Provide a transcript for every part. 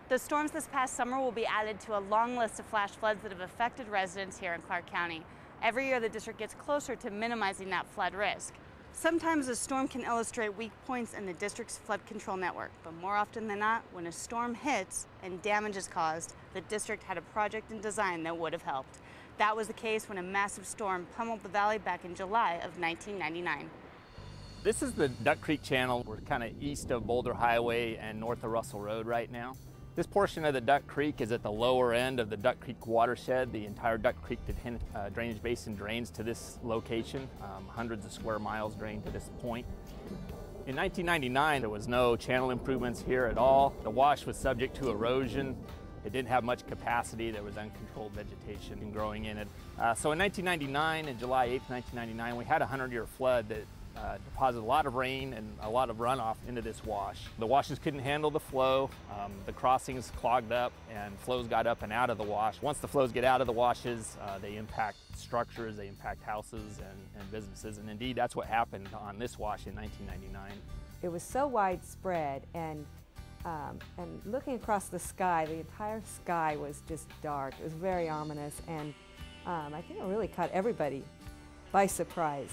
The storms this past summer will be added to a long list of flash floods that have affected residents here in Clark County. Every year the district gets closer to minimizing that flood risk. Sometimes a storm can illustrate weak points in the district's flood control network, but more often than not, when a storm hits and damage is caused, the district had a project in design that would have helped. That was the case when a massive storm pummeled the valley back in July of 1999. This is the Duck Creek Channel. We're kind of east of Boulder Highway and north of Russell Road right now. This portion of the Duck Creek is at the lower end of the Duck Creek watershed. The entire Duck Creek drainage basin drains to this location. Hundreds of square miles drain to this point. In 1999, there was no channel improvements here at all. The wash was subject to erosion. It didn't have much capacity. There was uncontrolled vegetation growing in it. So in 1999, in July 8th, 1999, we had a 100-year flood that deposited a lot of rain and a lot of runoff into this wash. The washes couldn't handle the flow. The crossings clogged up and flows got up and out of the wash. Once the flows get out of the washes, they impact structures, they impact houses and businesses. And indeed, that's what happened on this wash in 1999. It was so widespread, and looking across the sky, the entire sky was just dark. It was very ominous, and I think it really caught everybody by surprise.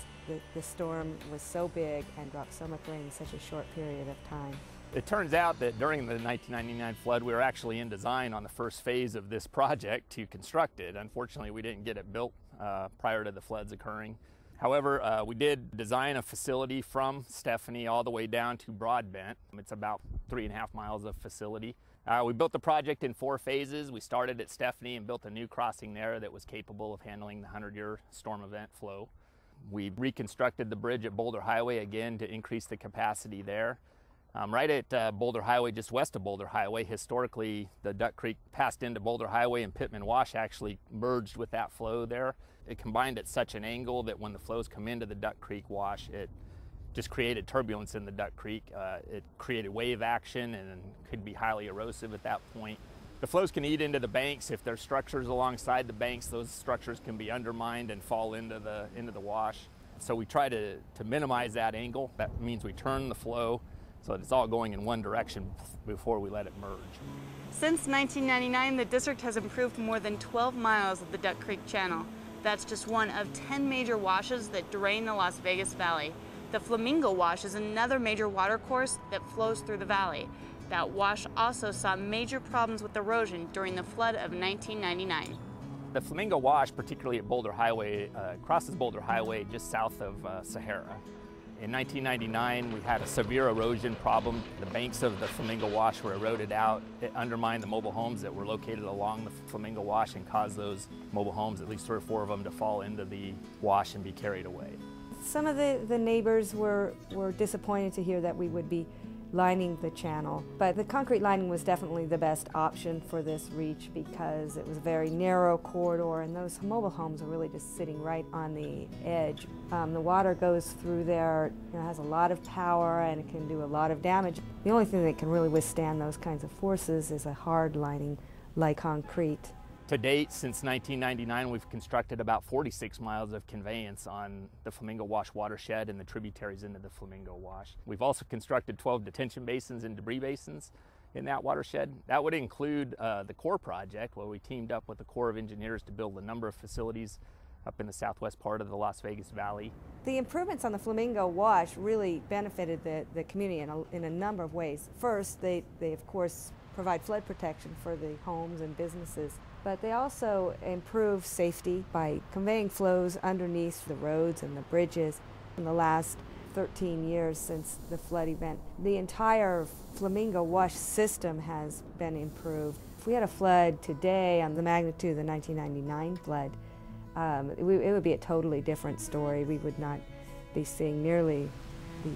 The storm was so big and dropped so much rain in such a short period of time. It turns out that during the 1999 flood, we were actually in design on the first phase of this project to construct it. Unfortunately, we didn't get it built prior to the floods occurring. However, we did design a facility from Stephanie all the way down to Broadbent. It's about 3.5 miles of facility. We built the project in 4 phases. We started at Stephanie and built a new crossing there that was capable of handling the 100-year storm event flow. We reconstructed the bridge at Boulder Highway again to increase the capacity there. Right at Boulder Highway, just west of Boulder Highway, historically the Duck Creek passed into Boulder Highway, and Pittman Wash actually merged with that flow there. It combined at such an angle that when the flows come into the Duck Creek Wash, it just created turbulence in the Duck Creek. It created wave action and could be highly erosive at that point. The flows can eat into the banks. If there's structures alongside the banks, those structures can be undermined and fall into the wash. So we try to minimize that angle. That means we turn the flow so that it's all going in one direction before we let it merge. Since 1999, the district has improved more than 12 miles of the Duck Creek Channel. That's just one of 10 major washes that drain the Las Vegas Valley. The Flamingo Wash is another major watercourse that flows through the valley. That wash also saw major problems with erosion during the flood of 1999. The Flamingo Wash, particularly at Boulder Highway, crosses Boulder Highway just south of Sahara. In 1999, we had a severe erosion problem. The banks of the Flamingo Wash were eroded out. It undermined the mobile homes that were located along the Flamingo Wash and caused those mobile homes, at least 3 or 4 of them, to fall into the wash and be carried away. Some of the neighbors were disappointed to hear that we would be lining the channel, but the concrete lining was definitely the best option for this reach because it was a very narrow corridor, and those mobile homes are really just sitting right on the edge. The water goes through there, it has a lot of power, and it can do a lot of damage. The only thing that can really withstand those kinds of forces is a hard lining like concrete. To date, since 1999, we've constructed about 46 miles of conveyance on the Flamingo Wash watershed and the tributaries into the Flamingo Wash. We've also constructed 12 detention basins and debris basins in that watershed. That would include the Corps project, where we teamed up with the Corps of Engineers to build a number of facilities up in the southwest part of the Las Vegas Valley. The improvements on the Flamingo Wash really benefited the community in a number of ways. First, they of course provide flood protection for the homes and businesses, but they also improve safety by conveying flows underneath the roads and the bridges. In the last 13 years since the flood event, the entire Flamingo Wash system has been improved. If we had a flood today on the magnitude of the 1999 flood, it would be a totally different story. We would not be seeing nearly the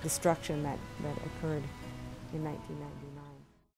destruction that occurred in 1999.